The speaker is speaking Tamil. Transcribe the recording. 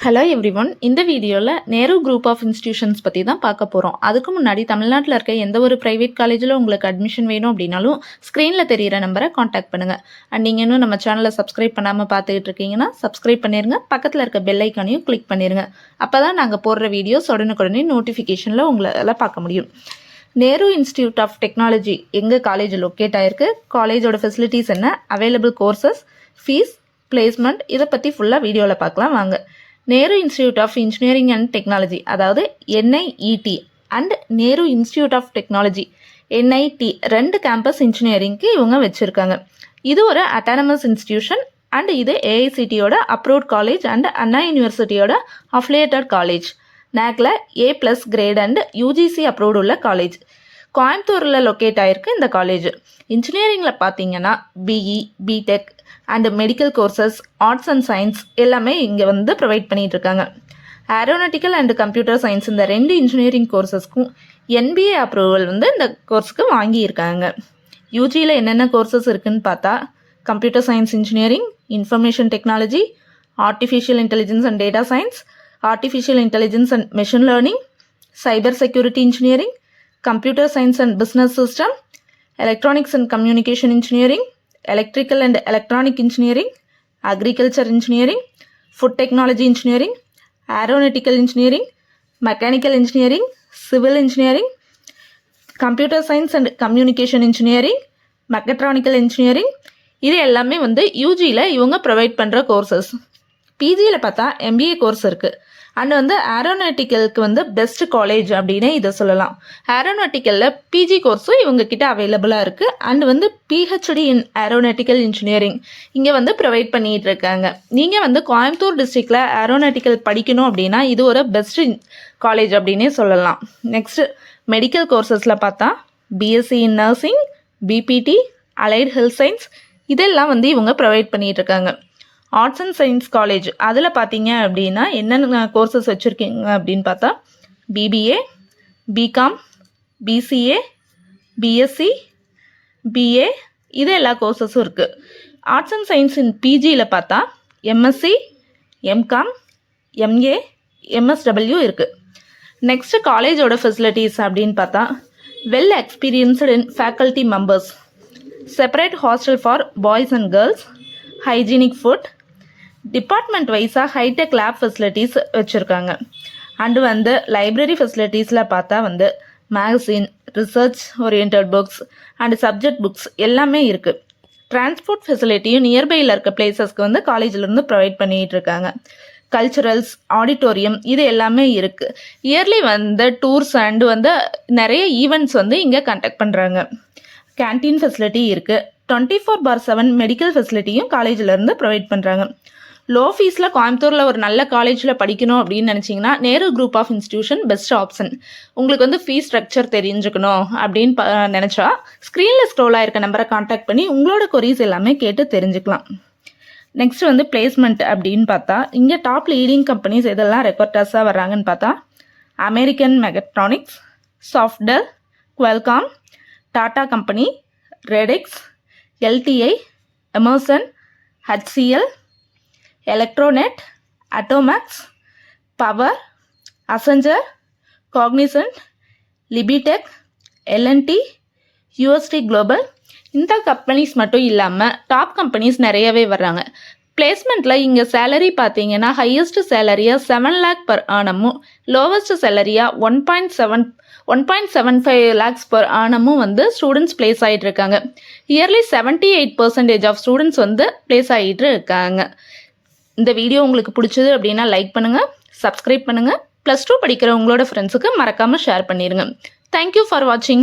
Hello everyone. இந்த வீடியோவில் நேரு குரூப் ஆஃப் இன்ஸ்டிடியூஷன்ஸ் பற்றி தான் பார்க்க போகிறோம். அதுக்கு முன்னாடி தமிழ்நாட்டில் இருக்க எந்த ஒரு ப்ரைவேட் காலேஜில் உங்களுக்கு அட்மிஷன் வேணும் அப்படின்னாலும் ஸ்க்ரீனில் தெரிகிற நம்பரை காண்டாக்ட் பண்ணுங்கள். அண்ட் நீங்கள் இன்னும் நம்ம சேனலை சப்ஸ்கிரைப் பண்ணாமல் பார்த்துக்கிட்டு இருக்கீங்கன்னா சப்ஸ்கிரைப் பண்ணிடுங்க. பக்கத்தில் இருக்க பெல் ஐக்கானையும் கிளிக் பண்ணிடுங்க. அப்போ தான் நாங்கள் போடுற வீடியோஸ் உடனுக்குடனே நோட்டிஃபிகேஷனில் உங்களால் பார்க்க முடியும். நேரு இன்ஸ்டிடியூட் ஆஃப் டெக்னாலஜி எங்கள் காலேஜ் லொக்கேட் ஆகிருக்கு, காலேஜோட ஃபெசிலிட்டிஸ் என்ன, அவைலபிள் கோர்சஸ், ஃபீஸ், பிளேஸ்மெண்ட், இதை பற்றி ஃபுல்லாக வீடியோவில் பார்க்கலாம் வாங்க. Nehru institute of engineering and technology, அதாவது NIET and Nehru institute of technology NIT, 2 campus இன்ஜினியரிங்க்கு இவங்க வச்சுருக்காங்க. இது ஒரு அட்டானமஸ் இன்ஸ்டிடியூஷன் அண்ட் இது AICTயோட அப்ரூவ்ட் காலேஜ் அண்ட் அண்ணா யூனிவர்சிட்டியோட அஃபிலியேட்டட் காலேஜ். NACல A+ grade and UGC approved உள்ள காலேஜ். கோயம்புத்தூரில் லொக்கேட் ஆகிருக்கு இந்த காலேஜ். இன்ஜினியரிங்கில் பார்த்தீங்கன்னா BE, BTech and medical courses, arts and science எல்லாமே இங்கே வந்து ப்ரொவைட் பண்ணிகிட்ருக்காங்க. ஏரோநாட்டிக்கல் அண்ட் கம்ப்யூட்டர் சயின்ஸ் இந்த 2 இன்ஜினியரிங் கோர்சஸ்க்கும் NBA அப்ரூவல் வந்து இந்த கோர்ஸுக்கு வாங்கியிருக்காங்க. யூஜியில் என்னென்ன கோர்சஸ் இருக்குதுன்னு பார்த்தா computer science engineering, information technology, artificial intelligence and data science, artificial intelligence and machine learning, cyber security engineering, computer science and business system, electronics and communication engineering, electrical and electronic engineering, agriculture engineering, food technology engineering, aeronautical engineering, mechanical engineering, civil engineering, computer science and communication engineering, mechatronical engineering, இது எல்லாமே வந்து யூஜியில் இவங்க ப்ரொவைட் பண்ணுற கோர்சஸ். பிஜியில் பார்த்தா MBA கோர்ஸ் இருக்குது. அண்ட் வந்து ஏரோநாட்டிக்கலுக்கு வந்து பெஸ்ட் காலேஜ் அப்படின்னு இதை சொல்லலாம். ஏரோநாட்டிக்கலில் PG கோர்ஸும் இவங்கக்கிட்ட அவைலபிளாக இருக்குது. அண்ட் வந்து PhD இன் ஏரோநாட்டிக்கல் இன்ஜினியரிங் இங்கே வந்து ப்ரொவைட் பண்ணிகிட்டு இருக்காங்க. நீங்கள் வந்து கோயம்புத்தூர் டிஸ்ட்ரிக்டில் ஏரோநாட்டிக்கல் படிக்கணும் அப்படின்னா இது ஒரு பெஸ்ட் காலேஜ் அப்படின்னே சொல்லலாம். நெக்ஸ்ட்டு மெடிக்கல் கோர்சஸில் பார்த்தா BSc இன் nursing, BPT, allied health science இதெல்லாம் வந்து இவங்க ப்ரொவைட் பண்ணிகிட்டு இருக்காங்க. ஆர்ட்ஸ் அண்ட் சயின்ஸ் காலேஜ் அதில் பார்த்தீங்க அப்படின்னா என்னென்ன கோர்சஸ் வச்சுருக்கீங்க அப்படின்னு பார்த்தா BBA, BCom, BCA, BSc, BA இது எல்லா கோர்சஸும் இருக்குது. ஆர்ட்ஸ் அண்ட் சயின்ஸ் இன் PGயில் பார்த்தா MSc, MCom, MA, MSW இருக்குது. நெக்ஸ்ட்டு காலேஜோட ஃபெசிலிட்டிஸ் அப்படின்னு பார்த்தா well experienced in faculty members, separate hostel for boys and girls, hygienic food, department வைஸாக ஹைடெக் லேப் ஃபெசிலிட்டிஸ் வச்சுருக்காங்க. அண்டு வந்து லைப்ரரி ஃபெசிலிட்டிஸில் பார்த்தா வந்து magazine, research orient books and subject books எல்லாமே இருக்குது. டிரான்ஸ்போர்ட் ஃபெசிலிட்டியும் நியர்பையில் இருக்க பிளேசஸ்க்கு வந்து காலேஜிலேருந்து ப்ரொவைட் பண்ணிகிட்டு இருக்காங்க. கல்ச்சுரல்ஸ், ஆடிட்டோரியம் இது எல்லாமே இருக்குது. இயர்லி வந்து டூர்ஸ் அண்டு வந்து நிறைய ஈவெண்ட்ஸ் வந்து இங்கே கண்டக்ட் பண்ணுறாங்க. கேன்டீன் ஃபெசிலிட்டி இருக்குது. 24/7 மெடிக்கல் ஃபெசிலிட்டியும் காலேஜிலேருந்து ப்ரொவைட் பண்ணுறாங்க. லோ ஃபீஸில் கோயம்புத்தூரில் ஒரு நல்ல காலேஜில் படிக்கணும் அப்படின்னு நினச்சிங்கன்னா Nehru group of institution best option. உங்களுக்கு வந்து ஃபீஸ் ஸ்ட்ரக்சர் தெரிஞ்சுக்கணும் அப்படின்னு நினச்சா ஸ்க்ரீனில் ஸ்க்ரோல் ஆகிருக்க நம்பரை காண்டாக்ட் பண்ணி உங்களோட கொரீஸ் எல்லாமே கேட்டு தெரிஞ்சுக்கலாம். நெக்ஸ்ட் வந்து பிளேஸ்மெண்ட் அப்படின்னு பார்த்தா இங்கே டாப் லீடிங் கம்பெனிஸ் எதெல்லாம் ரெக்கார்டர்ஸாக வர்றாங்கன்னு பார்த்தா American mechatronics, software, Qualcomm, Tata company, Redex, LTI, Emerson, HCL, Electronet, Automax, power, Accenture, Cognizant, Lipitech, LNT, UST global இந்த கம்பெனிஸ் மட்டும் இல்லாமல் டாப் கம்பெனிஸ் நிறையவே வர்றாங்க. பிளேஸ்மெண்ட்டில் இங்கே சேலரி பார்த்தீங்கன்னா ஹையஸ்ட் சேலரியாக 7 lakh per annum, லோவஸ்ட் சேலரியாக 1.75 lakhs per annum வந்து ஸ்டூடெண்ட்ஸ் பிளேஸ் ஆகிட்டு இருக்காங்க. இயர்லி 78% ஆஃப் ஸ்டூடெண்ட்ஸ் வந்து பிளேஸ் ஆகிட்டு இருக்காங்க. இந்த வீடியோ உங்களுக்கு பிடிச்சது அப்படின்னா லைக் பண்ணுங்கள், சப்ஸ்கிரைப் பண்ணுங்கள். +2 படிக்கிற உங்களோட ஃப்ரெண்ட்ஸுக்கு மறக்காமல் ஷேர் பண்ணிடுங்க. தேங்க்யூ ஃபார் வாட்சிங்.